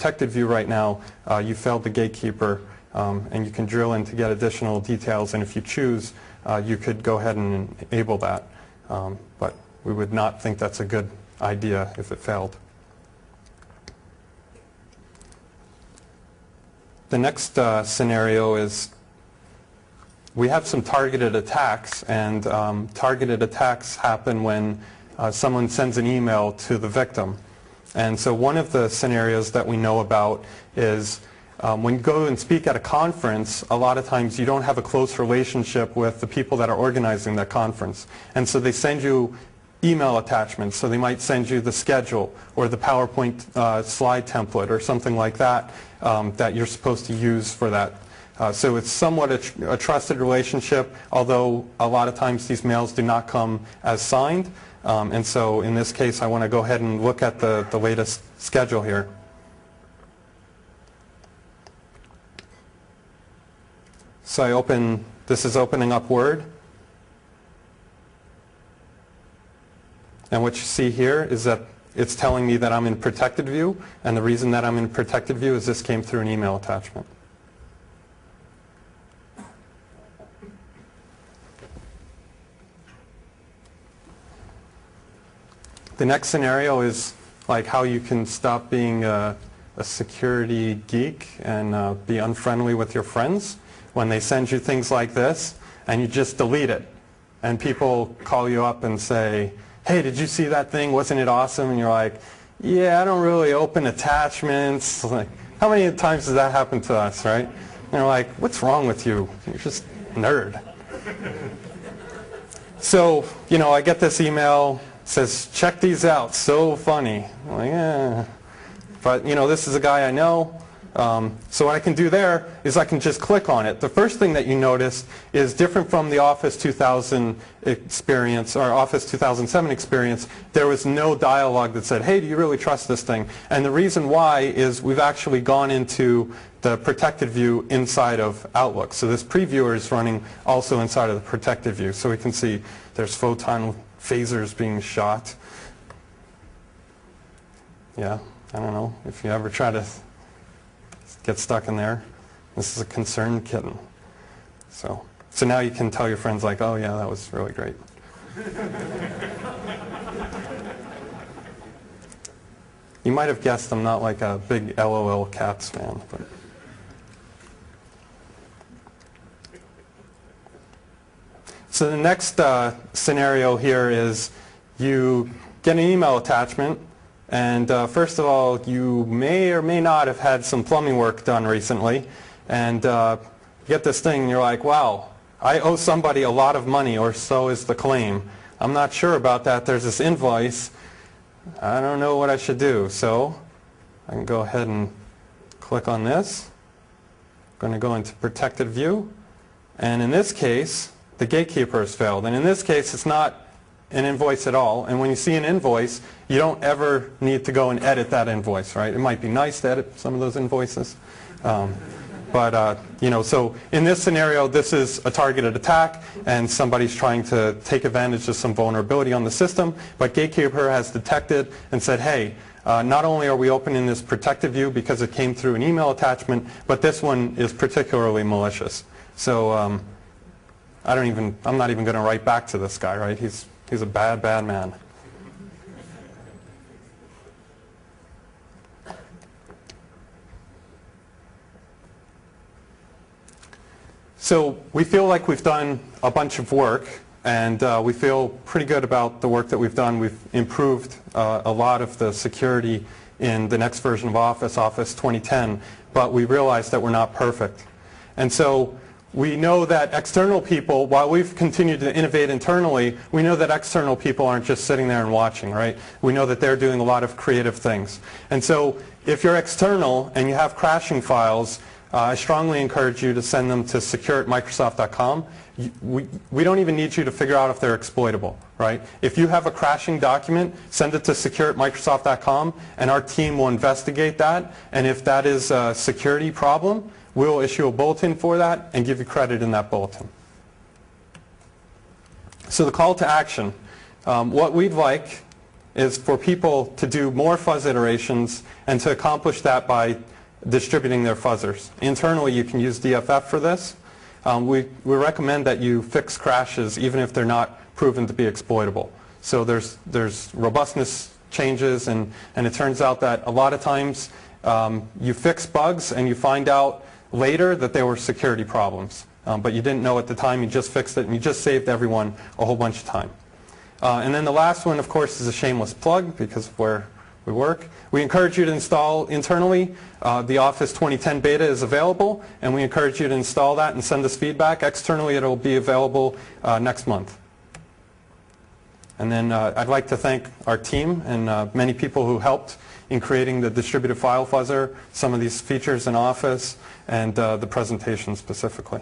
protected view right now, you failed the gatekeeper, and you can drill in to get additional details, and if you choose, you could go ahead and enable that. But we would not think that's a good idea if it failed. The next scenario is we have some targeted attacks, and targeted attacks happen when someone sends an email to the victim. And so one of the scenarios that we know about is when you go and speak at a conference, a lot of times you don't have a close relationship with the people that are organizing that conference. And so they send you email attachments. So they might send you the schedule or the PowerPoint slide template or something like that that you're supposed to use for that. So it's somewhat a trusted relationship, although a lot of times these mails do not come as signed. And so in this case, I want to go ahead and look at the latest schedule here. So this is opening up Word. And what you see here is that it's telling me that I'm in protected view, and the reason that I'm in protected view is this came through an email attachment. The next scenario is like how you can stop being a security geek and be unfriendly with your friends when they send you things like this and you just delete it. And people call you up and say, hey, did you see that thing? Wasn't it awesome? And you're like, yeah, I don't really open attachments. Like, how many times does that happen to us, right? And they're like, what's wrong with you? You're just a nerd. So, I get this email. Says, check these out, so funny. I'm like, yeah. But, this is a guy I know. So what I can do there is I can just click on it. The first thing that you notice is different from the Office 2000 experience or Office 2007 experience. There was no dialogue that said, hey, do you really trust this thing? And the reason why is we've actually gone into the protected view inside of Outlook. So this previewer is running also inside of the protected view. So we can see there's photon phasers being shot. Yeah, I don't know if you ever try to get stuck in there. This is a concerned kitten. So now you can tell your friends like, oh yeah, that was really great. You might have guessed I'm not like a big LOL Cats fan, but so the next scenario here is you get an email attachment, and first of all, you may or may not have had some plumbing work done recently, and you get this thing and you're like, wow, I owe somebody a lot of money, or so is the claim. I'm not sure about that. There's this invoice. I don't know what I should do. So I can go ahead and click on this. I'm going to go into protected view, and in this case, the gatekeeper has failed. And in this case, it's not an invoice at all. And when you see an invoice, you don't ever need to go and edit that invoice, right? It might be nice to edit some of those invoices. So in this scenario, this is a targeted attack, and somebody's trying to take advantage of some vulnerability on the system. But Gatekeeper has detected and said, hey, not only are we opening this protected view because it came through an email attachment, but this one is particularly malicious. So I'm not even going to write back to this guy, right? He's a bad, bad man. So we feel like we've done a bunch of work, and we feel pretty good about the work that we've done. We've improved a lot of the security in the next version of Office, Office 2010, but we realize that we're not perfect. And so we know that external people, while we've continued to innovate internally, we know that external people aren't just sitting there and watching, right? We know that they're doing a lot of creative things. And so if you're external and you have crashing files, I strongly encourage you to send them to secure@microsoft.com. We don't even need you to figure out if they're exploitable, right? If you have a crashing document, send it to secure@microsoft.com, and our team will investigate that. And if that is a security problem, we'll issue a bulletin for that and give you credit in that bulletin. So the call to action. What we'd like is for people to do more fuzz iterations and to accomplish that by distributing their fuzzers. Internally, you can use DFF for this. We recommend that you fix crashes even if they're not proven to be exploitable. So there's robustness changes, and it turns out that a lot of times you fix bugs and you find out later that they were security problems. But you didn't know at the time, you just fixed it, and you just saved everyone a whole bunch of time. And then the last one, of course, is a shameless plug because of where we work. We encourage you to install internally. The Office 2010 beta is available, and we encourage you to install that and send us feedback. Externally, it will be available next month. And then I'd like to thank our team and many people who helped in creating the distributed file fuzzer, some of these features in Office, and the presentation specifically.